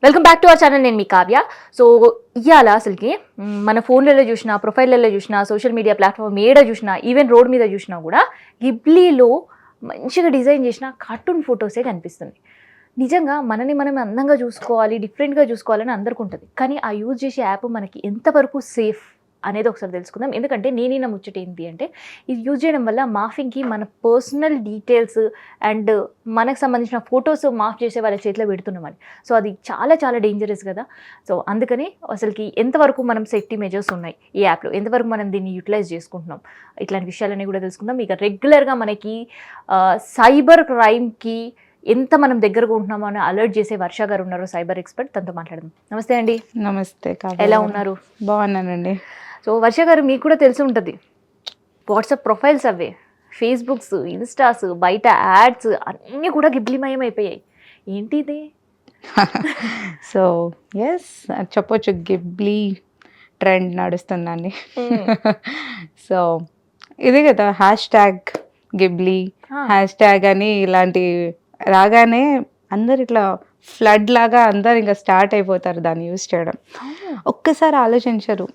Welcome back to our channel. నేను మీ Kavya. So ఇవాళ అసలుకి మన ఫోన్లలో చూసినా, ప్రొఫైల్లలో చూసినా, సోషల్ మీడియా ప్లాట్ఫామ్ ఏడ చూసినా, ఈవెన్ రోడ్ మీద చూసినా కూడా గిబ్లీలో మంచిగా డిజైన్ చేసిన కార్టూన్ ఫొటోసే కనిపిస్తుంది. నిజంగా మనని మనం అందంగా చూసుకోవాలి, డిఫరెంట్గా చూసుకోవాలని అందరికీ ఉంటుంది. కానీ ఆ యూజ్ చేసే యాప్ మనకి ఎంతవరకు సేఫ్ అనేది ఒకసారి తెలుసుకుందాం. ఎందుకంటే నేనైనా ముచ్చట ఏంటి అంటే, ఇది యూజ్ చేయడం వల్ల మాఫింగ్కి మన పర్సనల్ డీటెయిల్స్ అండ్ మనకు సంబంధించిన ఫొటోస్ మాఫ్ చేసే వాళ్ళ చేతిలో పెడుతున్నామని. సో అది చాలా చాలా డేంజరస్ కదా. సో అందుకని అసలుకి ఎంతవరకు మనం సేఫ్టీ మెజర్స్ ఉన్నాయి ఈ యాప్లో, ఎంతవరకు మనం దీన్ని యూటిలైజ్ చేసుకుంటున్నాం, ఇట్లాంటి విషయాలన్నీ కూడా తెలుసుకుందాం. ఇక రెగ్యులర్గా మనకి సైబర్ క్రైమ్కి ఎంత మనం దగ్గరగా ఉంటున్నామో అని అలర్ట్ చేసే వర్ష గారు ఉన్నారు, సైబర్ ఎక్స్పర్ట్. తనతో మాట్లాడదాం. నమస్తే అండి. నమస్తే. ఎలా ఉన్నారు? బాగున్నానండి. సో వర్ష గారు, మీకు కూడా తెలిసి ఉంటుంది, వాట్సాప్ ప్రొఫైల్స్ అవే, ఫేస్బుక్స్, ఇన్స్టాస్, బయట యాడ్స్ అన్నీ కూడా గిబ్లీమయం అయిపోయాయి. ఏంటి ఇది? సో ఎస్ చెప్పొచ్చు, గిబ్లీ ట్రెండ్ నడుస్తుందండి. సో ఇది కదా hash tag Ghibli, hash tag అని ఇలాంటి రాగానే అందరు ఇట్లా ఫ్లడ్ లాగా అందరు ఇంకా స్టార్ట్ అయిపోతారు దాన్ని యూజ్ చేయడం. ఒక్కసారి ఆలోచించరు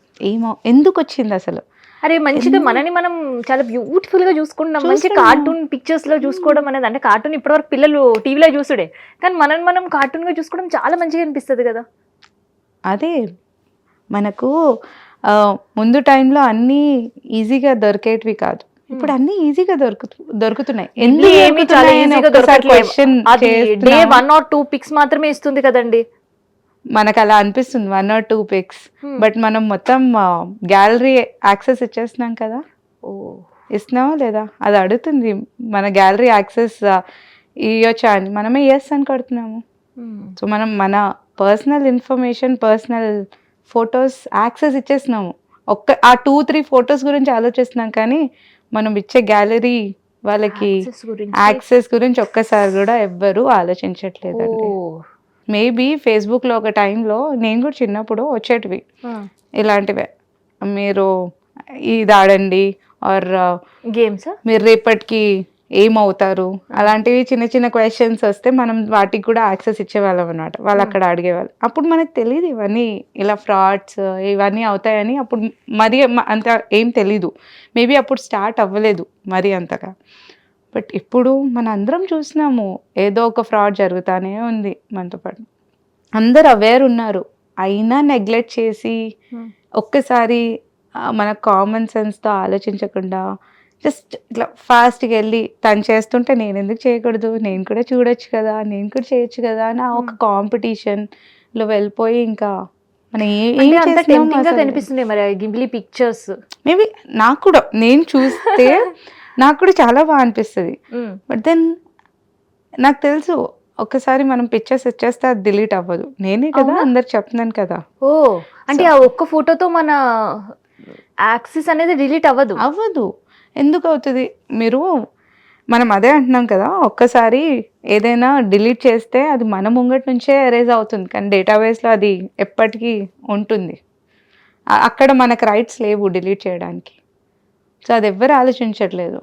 ఎందుకు వచ్చింది అసలు. అరే మంచిగా మనని మనం చాలా బ్యూటిఫుల్ గా చూసుకుంటాం, మంచి కార్టూన్ పిక్చర్స్ లో చూసుకోవడం అనేది. అంటే కార్టూన్ ఇప్పటివరకు పిల్లలు టీవీలో చూసుడే, కానీ మనం కార్టూన్ గా చూసుకోవడం చాలా మంచిగా అనిపిస్తుంది కదా. అదే మనకు ముందు టైంలో అన్నీ ఈజీగా దొరికేటివి కాదు, ఇప్పుడు అన్ని ఈజీగా దొరుకుతున్నాయి. డే 1 or 2 పిక్స్ మాత్రమే ఇస్తుంది కదండి. మనకు అలా అనిపిస్తుంది 1 or 2 పిక్స్, బట్ మనం మొత్తం గ్యాలరీ యాక్సెస్ ఇచ్చేస్తున్నాం కదా. ఇస్తున్నావా లేదా అది అడుగుతుంది. మన గ్యాలరీ యాక్సెస్ ఇవ్వచ్చా అని మనమే ఎస్ అని కొడుతున్నాము. సో మనం మన personal information, personal photos access ఇచ్చేస్తున్నాము. ఆ 2-3 ఫొటోస్ గురించి ఆలోచిస్తున్నాం, కానీ మనం ఇచ్చే గ్యాలరీ వాళ్ళకి యాక్సెస్ గురించి ఒక్కసారి కూడా ఎవ్వరూ ఆలోచించట్లేదండి. మేబీ ఫేస్బుక్లో ఒక టైంలో నేను కూడా చిన్నప్పుడు వచ్చేటివి ఇలాంటివే, మీరు ఇది ఆడండి ఆర్ గేమ్స్, మీరు రేపటికి ఏమవుతారు, అలాంటివి చిన్న చిన్న క్వశ్చన్స్ వస్తే మనం వాటికి కూడా యాక్సెస్ ఇచ్చేవాళ్ళం అనమాట. వాళ్ళు అక్కడ అడిగేవాళ్ళు. అప్పుడు మనకు తెలియదు ఇవన్నీ ఇలా ఫ్రాడ్స్ ఇవన్నీ అవుతాయని. అప్పుడు మరీ అంత ఏం తెలీదు, మేబీ అప్పుడు స్టార్ట్ అవ్వలేదు మరీ అంతగా. బట్ ఇప్పుడు మన అందరం చూసినాము, ఏదో ఒక ఫ్రాడ్ జరుగుతానే ఉంది మనతో పాటు. అందరు అవేర్ ఉన్నారు, అయినా నెగ్లెక్ట్ చేసి ఒక్కసారి మన కామన్ సెన్స్తో ఆలోచించకుండా జస్ట్ ఇట్లా ఫాస్ట్గా వెళ్ళి తను చేస్తుంటే నేను ఎందుకు చేయకూడదు, నేను కూడా చూడొచ్చు కదా, నేను కూడా చేయొచ్చు కదా అని ఒక కాంపిటీషన్లో వెళ్ళిపోయి ఇంకా మనం కనిపిస్తుంది మరి గిబ్లీ పిక్చర్స్. మేబీ నాకు కూడా, నేను చూస్తే నాకు కూడా చాలా బాగా అనిపిస్తుంది. బట్ దెన్ నాకు తెలుసు ఒక్కసారి మనం పిక్చర్స్ వచ్చేస్తే అది డిలీట్ అవ్వదు. నేనే కదా అందరు చెప్తున్నాను కదా. ఓ అంటే ఆ ఒక్క ఫోటోతో మన యాక్సెస్ అనేది డిలీట్ అవ్వదు. ఎందుకు అవుతుంది? మనం అదే అంటున్నాం కదా, ఒక్కసారి ఏదైనా డిలీట్ చేస్తే అది మన ముంగటి నుంచే ఎరేజ్ అవుతుంది, కానీ డేటాబేస్లో అది ఎప్పటికీ ఉంటుంది. అక్కడ మనకు రైట్స్ లేవు డిలీట్ చేయడానికి. సో అది ఎవ్వరు ఆలోచించట్లేదు.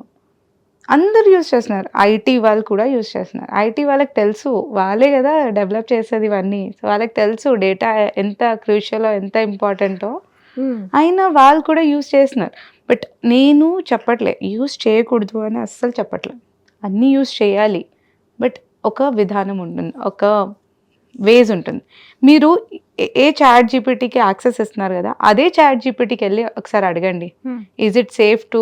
అందరు యూజ్ చేస్తున్నారు, ఐటీ వాళ్ళు కూడా యూజ్ చేస్తున్నారు. ఐటీ వాళ్ళకి తెలుసు, వాళ్ళే కదా డెవలప్ చేసేది ఇవన్నీ. సో వాళ్ళకి తెలుసు డేటా ఎంత క్రూషియలో, ఎంత ఇంపార్టెంటో. అయినా వాళ్ళు కూడా యూజ్ చేస్తున్నారు. బట్ నేను చెప్పట్లే యూజ్ చేయకూడదు అని, అస్సలు చెప్పట్లేదు. అన్నీ యూజ్ చేయాలి, బట్ ఒక విధానం ఉంటుంది, ఒక వేజ్ ఉంటుంది. మీరు ఏ చాట్ జీపీటీకి యాక్సెస్ ఇస్తున్నారు కదా, అదే చాట్ జీపీటీకి వెళ్ళి ఒకసారి అడగండి, is it safe to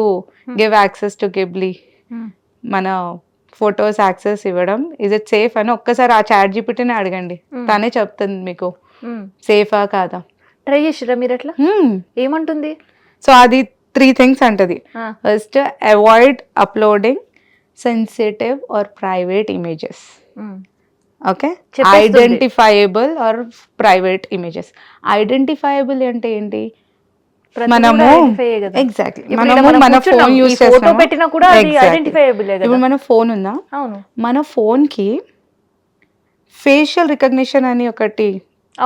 give access to Ghibli, మన ఫొటోస్ యాక్సెస్ ఇవ్వడం ఈజ్ ఇట్ సేఫ్ అని ఒక్కసారి ఆ చాట్ జీపీటీని అడగండి. తనే చెప్తుంది మీకు సేఫా కాదా. ట్రై చేసిరా మీరు అట్లా? ఏమంటుంది? సో అది 3 things అంటది. First, avoid uploading sensitive or private images. Okay, identifiable or private images. Identifiable అంటే ఏంటి? మనము ఎగ్జాక్ట్లీ మన ఫోన్ యూజ్ చేస్తాం. ఇప్పుడు మన ఫోన్ ఉందా, మన ఫోన్కి ఫేషియల్ రికగ్నిషన్ అని ఒకటి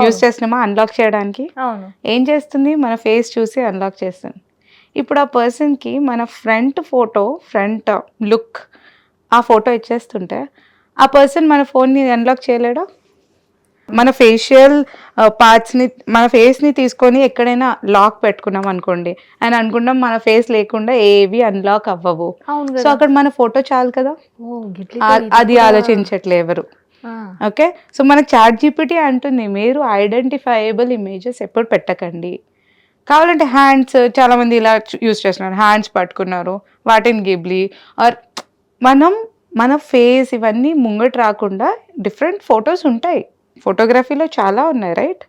యూజ్ చేస్తున్నామా అన్లాక్ చేయడానికి. ఏం చేస్తుంది? మన ఫేస్ చూసి అన్లాక్ చేస్తుంది. ఇప్పుడు ఆ పర్సన్కి మన ఫ్రంట్ లుక్ ఆ ఫోటో ఇచ్చేస్తుంటే ఆ పర్సన్ మన ఫోన్ని అన్లాక్ చేయలేడా? మన ఫేషియల్ పార్ట్స్ని మన ఫేస్ని తీసుకొని ఎక్కడైనా లాక్ పెట్టుకున్నాం అనుకోండి అని అనుకుంటాం, మన ఫేస్ లేకుండా ఏవి అన్లాక్ అవ్వవు. అవును సో కదా. అక్కడ మన ఫోటో చాలు కదా. ఓ గిట్లితో ఇది అది కూడా. ఆలోచించట్లే ఎవరు. ఆ, ఓకే, సో మనకు చాట్ జీపీటీ అంటుంది మీరు ఐడెంటిఫైయబుల్ ఇమేజెస్ ఎప్పుడు పెట్టకండి. కావాలంటే హ్యాండ్స్, చాలా మంది ఇలా యూస్ చేస్తున్నారు, హ్యాండ్స్ పట్టుకున్నారు వాటిని గిబ్లీ ఆర్ మన ఫేస్ ఇవన్నీ ముంగట రాకుండా డిఫరెంట్ ఫొటోస్ ఉంటాయి, ఫోటోగ్రఫీలో చాలా ఉన్నాయి రైట్.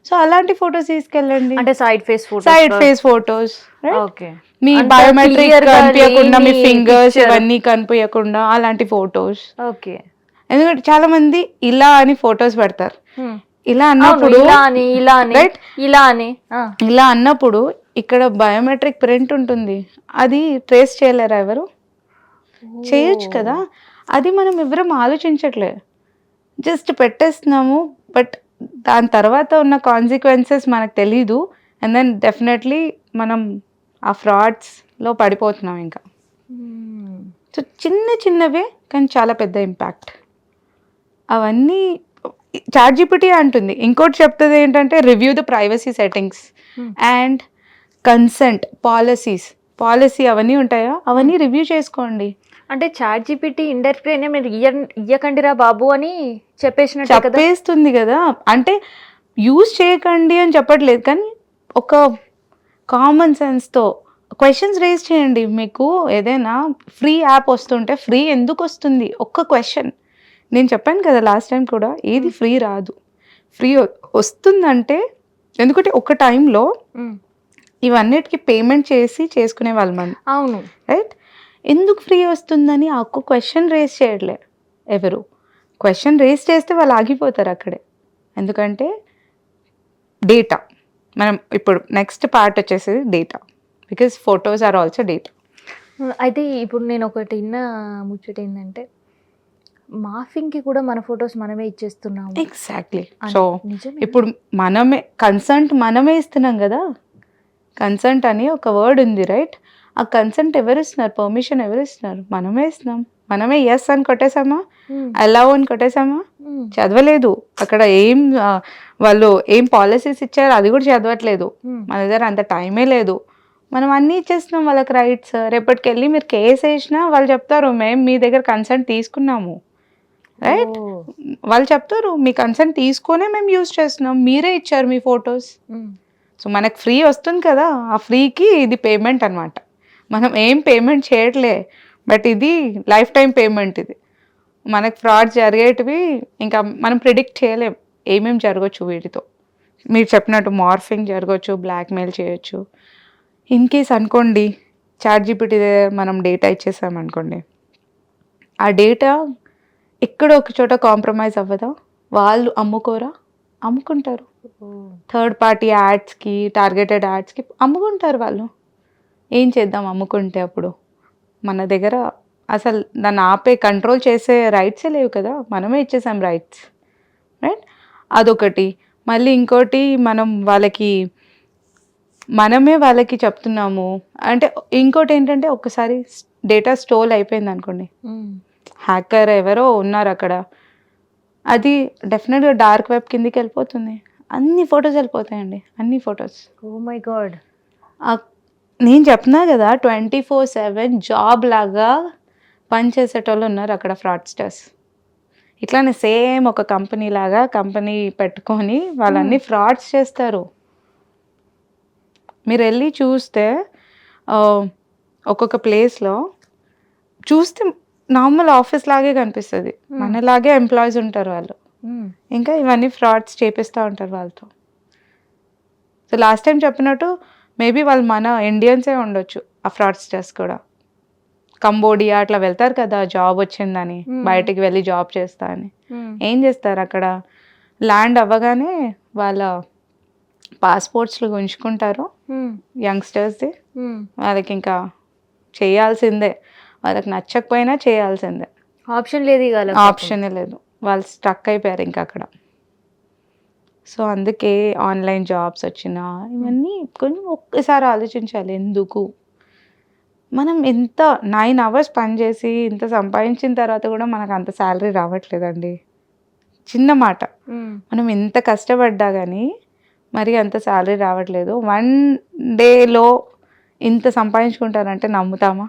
సో అలాంటి ఫొటోస్ తీసుకెళ్ళండి, అంటే side face photo. Side face photos. Okay. మీ అంత బయోమెట్రిక్ clear గా కనిపించకుండా, మీ లేని ఫింగర్స్ picture. ఇవన్నీ కనిపించకుండా అలాంటి ఫొటోస్. ఓకే. ఎందుకంటే చాలా మంది ఇలా అని ఫొటోస్ పెడతారు. హ్మ్. ఇలా అవును, అన్నప్పుడు ఇలా అని ఇలా అని రైట్, ఇలా అని. ఆ, ఇలా అన్నప్పుడు ఇక్కడ బయోమెట్రిక్ ప్రింట్ ఉంటుంది, అది ట్రేస్ చేయలేరా ఎవరు? చేయొచ్చు కదా. అది మనం ఎవరం ఆలోచించట్లేదు, జస్ట్ పెట్టేస్తున్నాము. బట్ దాని తర్వాత ఉన్న కాన్సిక్వెన్సెస్ మనకు తెలీదు. అండ్ దెన్ డెఫినెట్లీ మనం ఆ ఫ్రాడ్స్లో పడిపోతున్నాం ఇంకా. మ్మ్. సో చిన్న చిన్నవే కానీ చాలా పెద్ద ఇంపాక్ట్. అవన్నీ చాట్ జీపీటీ అంటుంది. ఇంకోటి చెప్తుంది ఏంటంటే review the privacy settings and consent policy అవన్నీ ఉంటాయా, అవన్నీ రివ్యూ చేసుకోండి. అంటే చాట్ జీపీటీ ఇండైరెక్ట్ గా మీరు ఇయ్యకండిరా బాబు అని చెప్పేసినట్టే కదా. చెప్పేస్తుంది కదా, అంటే యూజ్ చేయకండి అని చెప్పట్లేదు, కానీ ఒక కామన్ సెన్స్తో క్వశ్చన్స్ రేజ్ చేయండి. మీకు ఏదైనా ఫ్రీ యాప్ వస్తుంటే ఫ్రీ ఎందుకు వస్తుంది, ఒక్క క్వశ్చన్. నేను చెప్పాను కదా లాస్ట్ టైం కూడా, ఏది ఫ్రీ రాదు, ఫ్రీ వస్తుందంటే ఎందుకంటే ఒక టైంలో మ్మ్. ఇవన్నిటికి పేమెంట్ చేసి చేసుకునే వాళ్ళు మనం, అవును. రైట్. ఎందుకు ఫ్రీ వస్తుందని ఆ ఒక్క క్వశ్చన్ రేస్ చేయట్లే ఎవరు. క్వశ్చన్ రేస్ చేస్తే వాళ్ళు ఆగిపోతారు అక్కడే. ఎందుకంటే డేటా, మనం ఇప్పుడు నెక్స్ట్ పార్ట్ వచ్చేసి data, because photos are also data. అయితే ఇప్పుడు నేను ఒకటి విన్న ముచ్చట ఏంటంటే మాఫింగ్కి కూడా మన ఫొటోస్ మనమే ఇచ్చేస్తున్నాము. ఎగ్జాక్ట్లీ. అని. సో నిజమే. ఇప్పుడు మనమే ఇస్తున్నాం కదా. కన్సెంట్ అని ఒక వర్డ్ ఉంది రైట్, ఆ కన్సెంట్ ఎవరు ఇస్తున్నారు, పర్మిషన్ ఎవరు ఇస్తున్నారు, మనమే ఇస్తున్నాం. మనమే ఎస్ అని కొట్టేసామా, మ్మ్. అలౌ అని కొట్టేసామా, మ్మ్. చదవలేదు అక్కడ వాళ్ళు ఏం పాలసీస్ ఇచ్చారో అది కూడా చదవట్లేదు. మ్మ్. మన దగ్గర అంత టైమే లేదు, మనం అన్నీ ఇచ్చేస్తున్నాం వాళ్ళకి రైట్స్. రేపటికి వెళ్ళి మీరు కేసు వేసినా వాళ్ళు చెప్తారు మేము మీ దగ్గర కన్సెంట్ తీసుకున్నాము, రైట్. ఓ. వాళ్ళు చెప్తారు మీ కన్సెంట్ తీసుకొనే మేము యూజ్ చేస్తున్నాం, మీరే ఇచ్చారు మీ ఫొటోస్. మ్మ్. సో మనకు ఫ్రీ వస్తుంది కదా, ఆ ఫ్రీకి ఇది పేమెంట్ అనమాట. మనం ఏం పేమెంట్ చేయట్లే, బట్ ఇది లైఫ్ టైం పేమెంట్. ఇది మనకు ఫ్రాడ్ జరిగేటివి ఇంకా మనం ప్రిడిక్ట్ చేయలేం ఏమేమి జరగచ్చు వీటితో. మీరు చెప్పినట్టు మార్ఫింగ్ జరగచ్చు, బ్లాక్మెయిల్ చేయొచ్చు. ఇన్ కేస్ అనుకోండి చాట్ జీపీటీ మనం డేటా ఇచ్చేసామనుకోండి, ఆ డేటా ఎక్కడో ఒక చోట కాంప్రమైజ్ అవ్వదా, వాళ్ళు అమ్ముకోరా, అమ్ముకుంటారు. ఓ. థర్డ్ పార్టీ యాడ్స్కి, టార్గెటెడ్ యాడ్స్కి అమ్ముకుంటారు వాళ్ళు. ఏం చేద్దాం అమ్ముకుంటే, అప్పుడు మన దగ్గర అసలు దాన్ని ఆపే కంట్రోల్ చేసే రైట్సే లేవు కదా, మనమే ఇచ్చేసాం రైట్స్, రైట్. అదొకటి. మళ్ళీ ఇంకోటి మనమే వాళ్ళకి చెప్తున్నాము అంటే. ఇంకోటి ఏంటంటే ఒక్కసారి డేటా స్టోల్ అయిపోయింది అనుకోండి, మ్మ్. హ్యాకర్ ఎవరో ఉన్నారు అక్కడ, అది డెఫినెట్గా డార్క్ వెబ్ కిందికి వెళ్ళిపోతుంది, అన్ని ఫొటోస్ వెళ్ళిపోతాయండి, అన్ని ఫొటోస్. Oh my God. నేను చెప్తున్నా కదా 24/7 జాబ్ లాగా పనిచేసేటోళ్ళు ఉన్నారు అక్కడ ఫ్రాడ్స్టర్స్. ఇట్లానే సేమ్ ఒక కంపెనీ లాగా కంపెనీ పెట్టుకొని వాళ్ళన్ని ఫ్రాడ్స్ చేస్తారు. మీరు వెళ్ళి చూస్తే ఒక్కొక్క ప్లేస్లో చూస్తే నార్మల్ ఆఫీస్ లాగే కనిపిస్తుంది, మనలాగే ఎంప్లాయీస్ ఉంటారు వాళ్ళు, మ్మ్. ఇంకా ఇవన్నీ ఫ్రాడ్స్ చేపిస్తూ ఉంటారు వాళ్ళతో. సో లాస్ట్ టైం చెప్పినట్టు మేబీ వాళ్ళు మన ఇండియన్సే ఉండొచ్చు ఆ ఫ్రాడ్స్టర్స్ కూడా. కంబోడియా అట్లా వెళ్తారు కదా జాబ్ వచ్చిందని, బయటికి వెళ్ళి జాబ్ చేస్తా అని. మ్మ్. ఏం చేస్తారు అక్కడ, ల్యాండ్ అవ్వగానే వాళ్ళ పాస్పోర్ట్స్లు ఉంచుకుంటారు మ్మ్. యంగ్స్టర్స్ది. మ్మ్. వాళ్ళకి ఇంకా చేయాల్సిందే, వాళ్ళకి నచ్చకపోయినా చేయాల్సిందే, ఆప్షన్ లేదు ఇక వాళ్ళకి. ఆప్షనే లేదు. వాళ్ళు స్ట్రక్ అయిపోయారు ఇంకా అక్కడ. సో అందుకే ఆన్లైన్ జాబ్స్ వచ్చినా ఇవన్నీ కొంచెం ఒక్కసారి ఆలోచించాలి. ఎందుకు మనం ఎంత 9 hours పనిచేసి ఇంత సంపాదించిన తర్వాత కూడా మనకు అంత శాలరీ రావట్లేదండి. చిన్న మాట, మనం ఎంత కష్టపడ్డా కానీ మరి అంత శాలరీ రావట్లేదు, 1 డేలో ఇంత సంపాదించుకుంటారంటే నమ్ముతామా?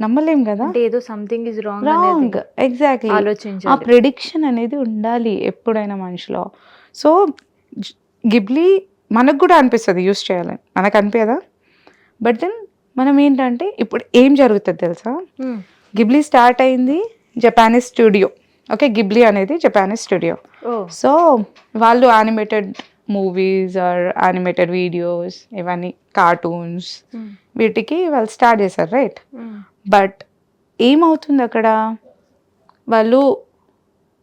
నమ్మలేం కదా. అంటే ఏదో something is wrong wrong, exactly. ఆ ఆలోచించాలి. ప్రిడిక్షన్ అనేది ఉండాలి ఎప్పుడైనా మనిషిలో. సో గిబ్లీ మనకు కూడా అనిపిస్తుంది యూస్ చేయాలని, మనకు అనిపించదా? బట్ దెన్ మనం ఏంటంటే ఇప్పుడు ఏం జరుగుతుంది తెలుసా, గిబ్లీ స్టార్ట్ అయింది జపానీస్ స్టూడియో. ఓకే, గిబ్లీ అనేది జపానీస్ స్టూడియో. సో వాళ్ళు animated movies or animated videos, ఇవన్నీ కార్టూన్స్, వీటికి వాళ్ళు స్టార్ట్ చేశారు, రైట్? బట్ ఏమవుతుంది అక్కడ, వాళ్ళు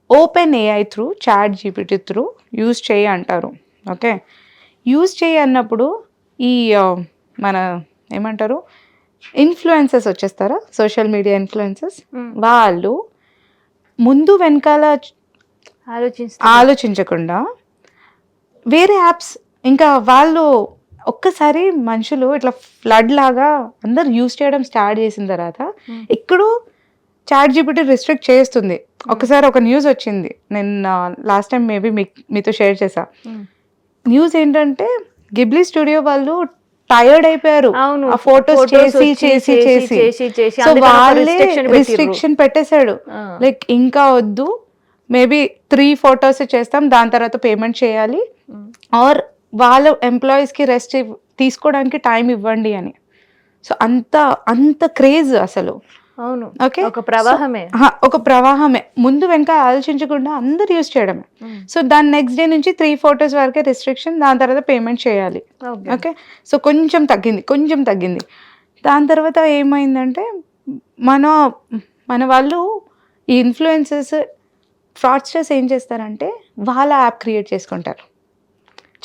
open AI through, chat GPT through use చేయి అంటారు. ఓకే, యూజ్ చేయి అన్నప్పుడు ఈ మన ఏమంటారు, ఇన్ఫ్లుయెన్సర్స్ వచ్చేస్తారా, సోషల్ మీడియా ఇన్ఫ్లుయెన్సర్స్, వాళ్ళు ముందు వెనకాల ఆలోచించకుండా వేరే యాప్స్, ఇంకా వాళ్ళు ఒక్కసారి మనుషులు ఇట్లా ఫ్లడ్ లాగా అందరు యూజ్ చేయడం స్టార్ట్ చేసిన తర్వాత ఎక్కడో చాట్ జీపీటీ రిస్ట్రిక్ట్ చేస్తుంది. ఒకసారి ఒక న్యూస్ వచ్చింది, నేను లాస్ట్ టైం మేబీ మీతో షేర్ చేసా. న్యూస్ ఏంటంటే గిబ్లీ స్టూడియో వాళ్ళు టైర్డ్ అయిపోయారు ఆ ఫోటోస్ చేసి చేసి చేసి. సో వాళ్ళే రిస్ట్రిక్షన్ పెట్టేశాడు, లైక్ ఇంకా వద్దు, మేబీ 3 photos చేస్తాం, దాని తర్వాత పేమెంట్ చేయాలి, ఆర్ వాళ్ళ ఎంప్లాయీస్కి రెస్ట్ తీసుకోవడానికి టైం ఇవ్వండి అని. సో అంత క్రేజ్ అసలు. అవును, ఓకే, ఒక ప్రవాహమే, ఒక ప్రవాహమే, ముందు వెనక ఆలోచించకుండా అందరు యూజ్ చేయడమే. సో దాని నెక్స్ట్ డే నుంచి 3 photos వరకే రిస్ట్రిక్షన్, దాని తర్వాత పేమెంట్ చేయాలి. ఓకే, సో కొంచెం తగ్గింది. దాని తర్వాత ఏమైందంటే మన వాళ్ళు ఈ ఇన్ఫ్లుయెన్సర్స్, ఫ్రాడ్స్టర్స్ ఏం చేస్తారంటే వాళ్ళ యాప్ క్రియేట్ చేసుకుంటారు,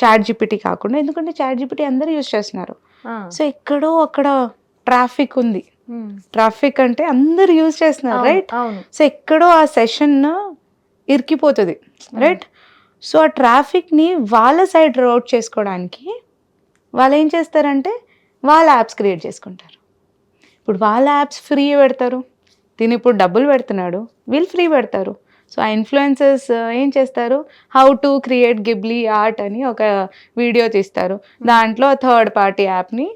చాట్ జీపీటీ కాకుండా. ఎందుకంటే చాట్ జీపీటీ అందరూ యూజ్ చేస్తున్నారు. సో ఎక్కడో అక్కడ ట్రాఫిక్ ఉంది, ట్రాఫిక్ అంటే అందరు యూజ్ చేస్తున్నారు, రైట్? సో ఎక్కడో ఆ సెషన్ ఇరికిపోతుంది, రైట్? సో ఆ ట్రాఫిక్ని వాళ్ళ సైడ్ రౌట్ చేసుకోవడానికి వాళ్ళు ఏం చేస్తారంటే వాళ్ళ యాప్స్ క్రియేట్ చేసుకుంటారు. ఇప్పుడు వాళ్ళ యాప్స్ ఫ్రీ పెడతారు, దీని ఇప్పుడు డబ్బులు పెడుతున్నాడు, వీళ్ళు ఫ్రీ పెడతారు. సో ఆ ఇన్ఫ్లుయెన్సర్స్ ఏం చేస్తారు, how to create Ghibli art అని ఒక వీడియో తీస్తారు, దాంట్లో 3rd party యాప్ని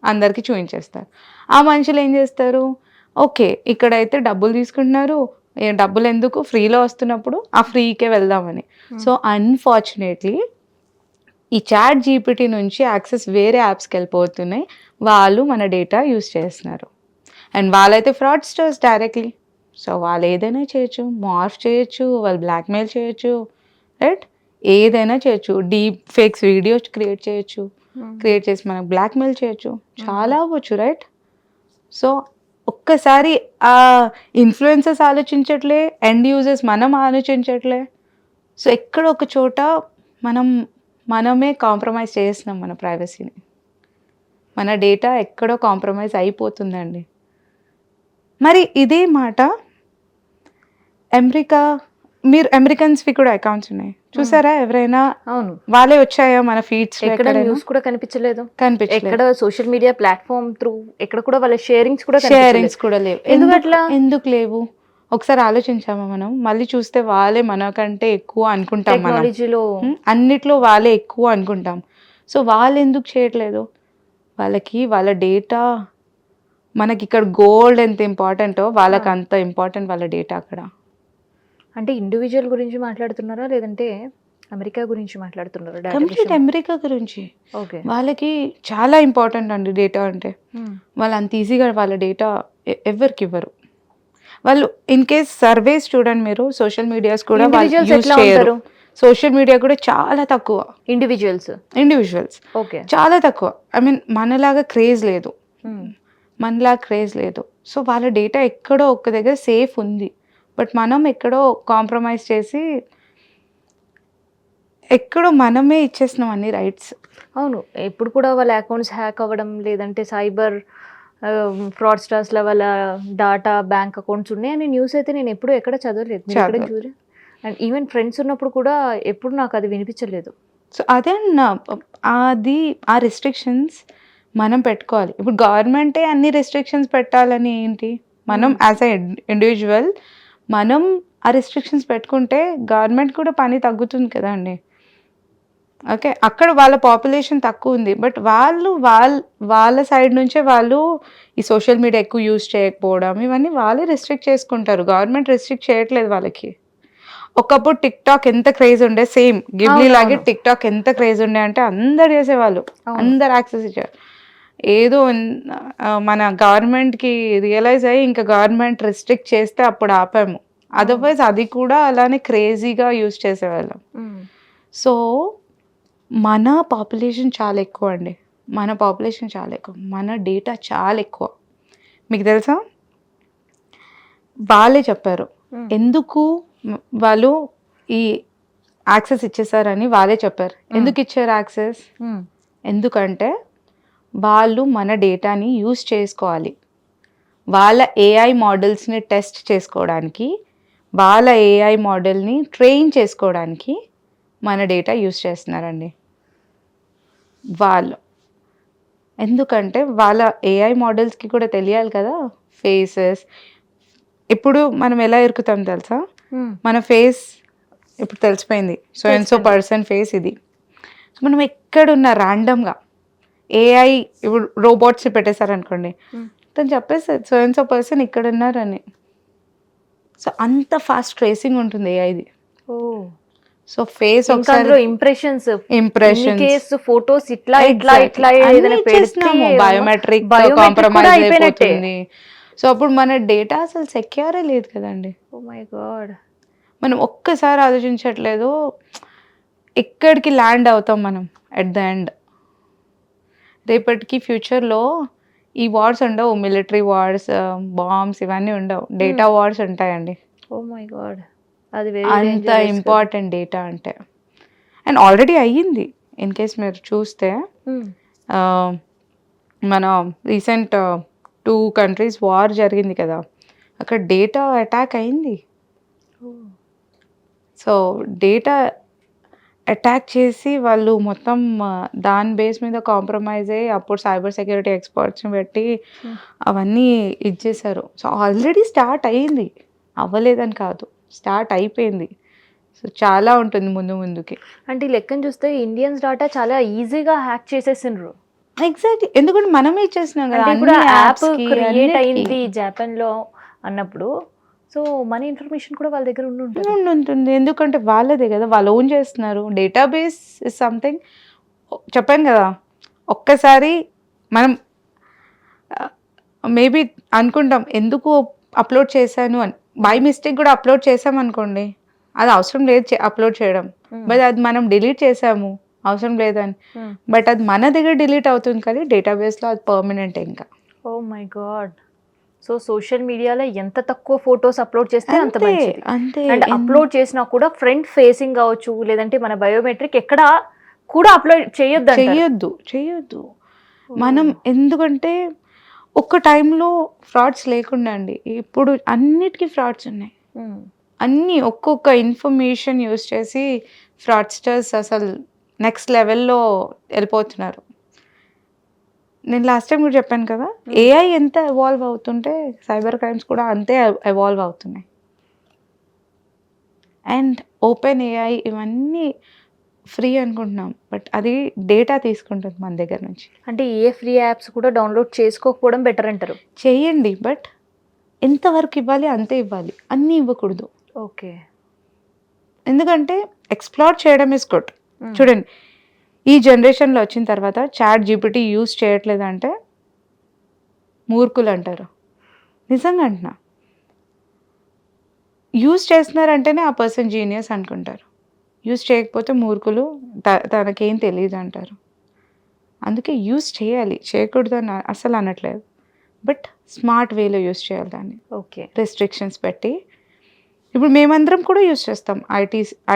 అందరికీ చూపించేస్తారు. ఆ మనుషులు ఏం చేస్తారు, ఓకే ఇక్కడైతే డబ్బులు తీసుకుంటున్నారు, డబ్బులు ఎందుకు, ఫ్రీలో వస్తున్నప్పుడు ఆ ఫ్రీకే వెళ్దామని. సో అన్ఫార్చునేట్లీ ఈ చాట్ జీపీటీ నుంచి యాక్సెస్ వేరే యాప్స్కి వెళ్ళిపోతున్నాయి, వాళ్ళు మన డేటా యూజ్ చేస్తున్నారు. అండ్ వాళ్ళైతే ఫ్రాడ్స్టర్స్ డైరెక్ట్లీ. సో వాళ్ళు ఏదైనా చేయొచ్చు, మార్ఫ్ చేయొచ్చు, వాళ్ళు బ్లాక్మెయిల్ చేయొచ్చు, రైట్? ఏదైనా చేయొచ్చు, డీప్ ఫేక్స్ వీడియోస్ క్రియేట్ చేయొచ్చు, క్రియేట్ చేసి మనకు బ్లాక్మెయిల్ చేయొచ్చు, చాలా అవ్వచ్చు, రైట్? సో ఒక్కసారి ఆ ఇన్ఫ్లుయెన్సర్స్ ఆలోచించట్లే, ఎండ్ యూజర్స్ మనం ఆలోచించట్లే. సో ఎక్కడ ఒక చోట మనమే కాంప్రమైజ్ చేస్తున్నాం మన ప్రైవసీని, మన డేటా ఎక్కడో కాంప్రమైజ్ అయిపోతుందండి. మరి ఇదే మాట మీరు అమెరికన్స్వి కూడా అకౌంట్స్ ఉన్నాయి చూసారా ఎవరైనా? అవును, వాళ్ళే వచ్చాయా మన ఫీడ్స్? ఎక్కడ న్యూస్ కూడా కనిపించలేదు, ఎక్కడ సోషల్ మీడియా ప్లాట్ఫామ్ త్రూ ఎక్కడ కూడా వాళ్ళ షేరింగ్స్ కూడా లేవు. ఎందుకు లేవు ఒకసారి ఆలోచించామా మనం? మళ్ళీ చూస్తే వాళ్ళే మనకంటే ఎక్కువ అనుకుంటాం, టెక్నాలజీలో అన్నిట్లో వాళ్ళే ఎక్కువ అనుకుంటాం. సో వాళ్ళు ఎందుకు చేయట్లేదు? వాళ్ళకి వాళ్ళ డేటా, మనకి ఇక్కడ గోల్డ్ ఎంత ఇంపార్టెంటో వాళ్ళకి అంత ఇంపార్టెంట్ వాళ్ళ డేటా అక్కడ. అంటే ఇండివిజువల్ గురించి మాట్లాడుతున్నారా లేదంటే అమెరికా గురించి మాట్లాడుతున్నారా? కంప్లీట్ అమెరికా గురించి. వాళ్ళకి చాలా ఇంపార్టెంట్ అండి డేటా అంటే. వాళ్ళు అంత ఈజీగా వాళ్ళ డేటా ఎవరికి ఇవ్వరు. వాళ్ళు ఇన్ కేస్ సర్వేస్ చూడండి మీరు, సోషల్ మీడియాస్ కూడా సోషల్ మీడియా కూడా చాలా తక్కువ. ఇండివిజువల్స్ చాలా తక్కువ. ఐ మీన్ మనలాగా క్రేజ్ లేదు. సో వాళ్ళ డేటా ఎక్కడో ఒక్క దగ్గర సేఫ్ ఉంది, బట్ మనం ఎక్కడో కాంప్రమైజ్ చేసి ఎక్కడో మనమే ఇచ్చేస్తున్నాం అన్ని రైట్స్. అవును, ఎప్పుడు కూడా వాళ్ళ అకౌంట్స్ హ్యాక్ అవ్వడం, లేదంటే సైబర్ ఫ్రాడ్స్టర్స్ల వాళ్ళ డాటా, బ్యాంక్ అకౌంట్స్ ఉన్నాయని న్యూస్ అయితే నేను ఎప్పుడు ఎక్కడ చదవలేదు, చూడలేదు. అండ్ ఈవెన్ ఫ్రెండ్స్ ఉన్నప్పుడు కూడా ఎప్పుడు నాకు అది వినిపించలేదు. సో అదే అది ఆ రెస్ట్రిక్షన్స్ మనం పెట్టుకోవాలి. ఇప్పుడు గవర్నమెంటే అన్ని రెస్ట్రిక్షన్స్ పెట్టాలని ఏంటి? మనం యాజ్ ఎ ఇండివిజువల్ మనం ఆ రెస్ట్రిక్షన్స్ పెట్టుకుంటే గవర్నమెంట్ కూడా పని తగ్గుతుంది కదా అండి. ఓకే, అక్కడ వాళ్ళ పాపులేషన్ తక్కువ ఉంది, బట్ వాళ్ళ సైడ్ నుంచే వాళ్ళు ఈ సోషల్ మీడియా ఎక్కువ యూజ్ చేయకపోవడం ఇవన్నీ వాళ్ళే రెస్ట్రిక్ట్ చేసుకుంటారు. గవర్నమెంట్ రెస్ట్రిక్ట్ చేయట్లేదు వాళ్ళకి. ఒకప్పుడు టిక్ టాక్ ఎంత క్రేజ్ ఉండే, సేమ్ గిబ్లీ లాగే టిక్ టాక్ ఎంత క్రేజ్ ఉండే అంటే అందరు చేసేవాళ్ళు, అందరు యాక్సెస్ ఇచ్చారు. ఏదో మన గవర్నమెంట్కి రియలైజ్ అయ్యి ఇంకా గవర్నమెంట్ రెస్ట్రిక్ట్ చేస్తే అప్పుడు ఆపాము. అదర్వైజ్ అది కూడా అలానే క్రేజీగా యూజ్ చేసేవాళ్ళం. సో మన పాపులేషన్ చాలా ఎక్కువ అండి, మన పాపులేషన్ చాలా ఎక్కువ, మన డేటా చాలా ఎక్కువ. మీకు తెలుసా, వాళ్ళే చెప్పారు ఎందుకు వాళ్ళు ఈ యాక్సెస్ ఇచ్చేసారని. వాళ్ళే చెప్పారు ఎందుకు ఇచ్చారు యాక్సెస్. ఎందుకంటే వాళ్ళు మన డేటాని యూజ్ చేసుకోవాలి, వాళ్ళ ఏఐ మోడల్స్ని టెస్ట్ చేసుకోవడానికి, వాళ్ళ ఏఐ మోడల్ని ట్రైన్ చేసుకోవడానికి మన డేటా యూజ్ చేస్తున్నారండి వాళ్ళు. ఎందుకంటే వాళ్ళ ఏఐ మోడల్స్కి కూడా తెలియాలి కదా ఫేసెస్. ఇప్పుడు మనం ఎలా ఇరుకుతాం తెలుసా, మన ఫేస్ ఇప్పుడు తెలిసిపోయింది, so and so person face ఇది. సో మనం ఎక్కడున్నా ర్యాండమ్గా ఏఐ ఇప్పుడు రోబోట్స్ పెట్టేశారనుకోండి, తను చెప్పేస్తుంది సో అండ్ సో పర్సన్ ఇక్కడ ఉన్నారని. సో అంత ఫాస్ట్ ట్రేసింగ్ ఉంటుంది ఏఐది. సో ఫేస్ ఒకసారి ఇంప్రెషన్స్ ఫోటోస్ ఇట్లా ఇట్లా ఇట్లా బయోమెట్రిక్ కాంప్రమైజ్ అయిపోతుంది. సో అప్పుడు మన డేటా అసలు సెక్యూరే లేదు కదండి. ఓ మై గాడ్, మనం ఒక్కసారి ఆలోచించట్లేదు ఎక్కడికి ల్యాండ్ అవుతాం మనం ఎట్ ద ఎండ్. రేపటికి ఫ్యూచర్లో ఈ వార్స్ ఉండవు, మిలిటరీ వార్స్, బాంబ్స్ ఇవన్నీ ఉండవు, డేటా వార్స్ ఉంటాయండి. ఓ మై గాడ్, అది అంత ఇంపార్టెంట్ డేటా అంటే. అండ్ ఆల్రెడీ అయ్యింది. ఇన్ కేస్ మీరు చూస్తే మన రీసెంట్ 2 countries వార్ జరిగింది కదా, అక్కడ డేటా అటాక్ అయింది. సో డేటా అటాక్ చేసి వాళ్ళు మొత్తం దాని బేస్ మీద కాంప్రమైజ్ అయ్యి అప్పుడు సైబర్ సెక్యూరిటీ ఎక్స్పర్ట్స్ని పెట్టి అవన్నీ ఇచ్చేసారు. సో ఆల్రెడీ స్టార్ట్ అయ్యింది, అవ్వలేదని కాదు, స్టార్ట్ అయిపోయింది. సో చాలా ఉంటుంది ముందుకి. అంటే ఈ లెక్కను చూస్తే ఇండియన్స్ డాటా చాలా ఈజీగా హ్యాక్ చేసేసిండ్రు. ఎగ్జాక్ట్లీ, ఎందుకంటే మనమే ఇచ్చేసినాం కదా. ఇప్పుడు యాప్ క్రియేట్ అయింది జపాన్లో అన్నప్పుడు, సో మన ఇన్ఫర్మేషన్ కూడా వాళ్ళ దగ్గర ఉంటుంది. ఎందుకంటే వాళ్ళదే కదా, వాళ్ళు ఓన్ చేస్తున్నారు. డేటాబేస్ ఇస్ సంథింగ్, చెప్పాను కదా, ఒక్కసారి మనం మేబీ అనుకుంటాం ఎందుకు అప్లోడ్ చేశాను అని. బై మిస్టేక్ కూడా అప్లోడ్ చేసామనుకోండి, అది అవసరం లేదు అప్లోడ్ చేయడం, బట్ అది మనం డిలీట్ చేసాము అవసరం లేదని, బట్ అది మన దగ్గర డిలీట్ అవుతుంది కానీ డేటాబేస్లో అది పర్మనెంట్ ఇంకా. Oh my god. So social మీడియాలో ఎంత తక్కువ ఫోటోస్ అప్లోడ్ చేస్తే అంత మంచిది. అండ్ అప్లోడ్ చేసినా కూడా ఫ్రంట్ ఫేసింగ్ కావచ్చు, లేదంటే మన బయోమెట్రిక్ ఎక్కడ కూడా అప్లోడ్ చేయొద్దు మనం. ఎందుకంటే ఒక్క టైంలో ఫ్రాడ్స్ లేకుండా అండి, ఇప్పుడు అన్నిటికీ ఫ్రాడ్స్ ఉన్నాయి. అన్నీ ఒక్కొక్క ఇన్ఫర్మేషన్ యూజ్ చేసి ఫ్రాడ్స్టర్స్ అసలు నెక్స్ట్ లెవెల్లో వెళ్ళిపోతున్నారు. నేను లాస్ట్ టైం కూడా చెప్పాను కదా, ఏఐ ఎంత ఎవాల్వ్ అవుతుంటే సైబర్ క్రైమ్స్ కూడా అంతే ఎవాల్వ్ అవుతున్నాయి. అండ్ ఓపెన్ ఏఐ ఇవన్నీ ఫ్రీ అనుకుంటున్నాం, బట్ అది డేటా తీసుకుంటుంది మన దగ్గర నుంచి. అంటే ఏ ఫ్రీ యాప్స్ కూడా డౌన్లోడ్ చేసుకోకపోవడం బెటర్ అంటారు. చేయండి, బట్ ఎంతవరకు ఇవ్వాలి అంతే ఇవ్వాలి, అన్నీ ఇవ్వకూడదు. ఓకే, ఎందుకంటే ఎక్స్ప్లోర్ చేయడం ఇస్ గుడ్. చూడండి, ఈ జనరేషన్లో వచ్చిన తర్వాత చాట్ జీపీటీ యూజ్ చేయట్లేదంటే మూర్ఖులు అంటారు. నిజంగా అంటున్నా, యూజ్ చేస్తున్నారంటేనే ఆ పర్సన్ జీనియస్ అనుకుంటారు. యూజ్ చేయకపోతే మూర్ఖులు, తనకేం తెలియదు అంటారు. అందుకే యూజ్ చేయాలి, చేయకూడదు అని అసలు అనట్లేదు, బట్ స్మార్ట్ వేలో యూజ్ చేయాలి దాన్ని. ఓకే, రెస్ట్రిక్షన్స్ పెట్టి. ఇప్పుడు మేమందరం కూడా యూజ్ చేస్తాం,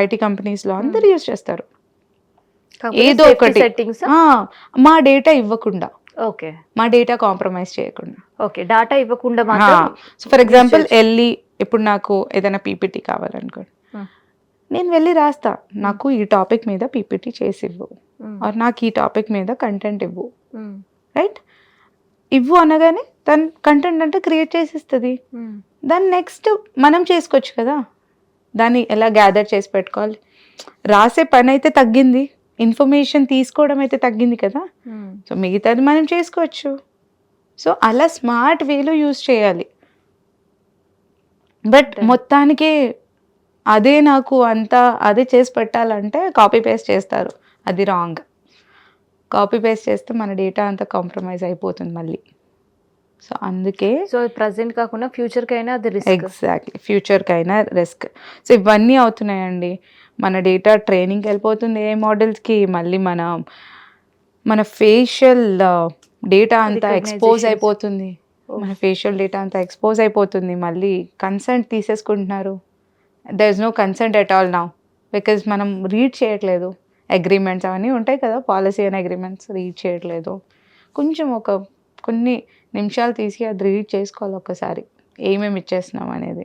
ఐటీ కంపెనీస్లో అందరూ యూజ్ చేస్తారు. ఏదో ఒకటి మా డేటా ఇవ్వకుండా, ఓకే, మా డేటా కాంప్రమైజ్ చేయకుండా. ఓకే, డేటా ఇవ్వకుండా. సో ఫర్ ఎగ్జాంపుల్ వెళ్ళి ఇప్పుడు నాకు ఏదైనా పీపీటీ కావాలనుకోండి, నేను వెళ్ళి రాస్తా, నాకు ఈ టాపిక్ మీద పీపీటీ చేసి ఇవ్వు, ఆర్ నాకు ఈ టాపిక్ మీద కంటెంట్ ఇవ్వు, రైట్? ఇవ్వు అనగానే తను కంటెంట్ అంటే క్రియేట్ చేసి ఇస్తుంది. దాన్ని నెక్స్ట్ మనం చేసుకోవచ్చు కదా. దాన్ని ఎలా గ్యాదర్ చేసి పెట్టుకోవాలి. రాసే పని అయితే తగ్గింది, ఇన్ఫర్మేషన్ తీసుకోవడం అయితే తగ్గింది కదా. సో మిగతాది మనం చేసుకోవచ్చు. సో అలా స్మార్ట్ వేలో యూజ్ చేయాలి. బట్ మొత్తానికి అదే నాకు అంతా అదే చేసి పెట్టాలంటే కాపీ పేస్ట్ చేస్తారు. అది రాంగ్. కాపీ పేస్ట్ చేస్తే మన డేటా అంతా కాంప్రమైజ్ అయిపోతుంది మళ్ళీ. సో అందుకే సో ప్రజెంట్ కాకుండా ఫ్యూచర్కైనా అది రిస్క్. ఎగ్జాక్ట్లీ ఫ్యూచర్కైనా రిస్క్. సో ఇవన్నీ అవుతున్నాయండి. మన డేటా ట్రైనింగ్కి వెళ్ళిపోతుంది ఏ మోడల్స్కి, మళ్ళీ మన ఫేషియల్ డేటా అంతా ఎక్స్పోజ్ అయిపోతుంది. మన ఫేషియల్ డేటా అంతా ఎక్స్పోజ్ అయిపోతుంది. మళ్ళీ కన్సెంట్ తీసేసుకుంటున్నారు. There is no consent at all now, because మనం రీడ్ చేయట్లేదు. అగ్రిమెంట్స్ అవన్నీ ఉంటాయి కదా, పాలసీ అండ్ అగ్రిమెంట్స్ రీడ్ చేయట్లేదు. కొంచెం కొన్ని నిమిషాలు తీసి అది రీడ్ చేసుకోవాలి ఒక్కసారి, ఏమేమి ఇచ్చేస్తున్నాం అనేది.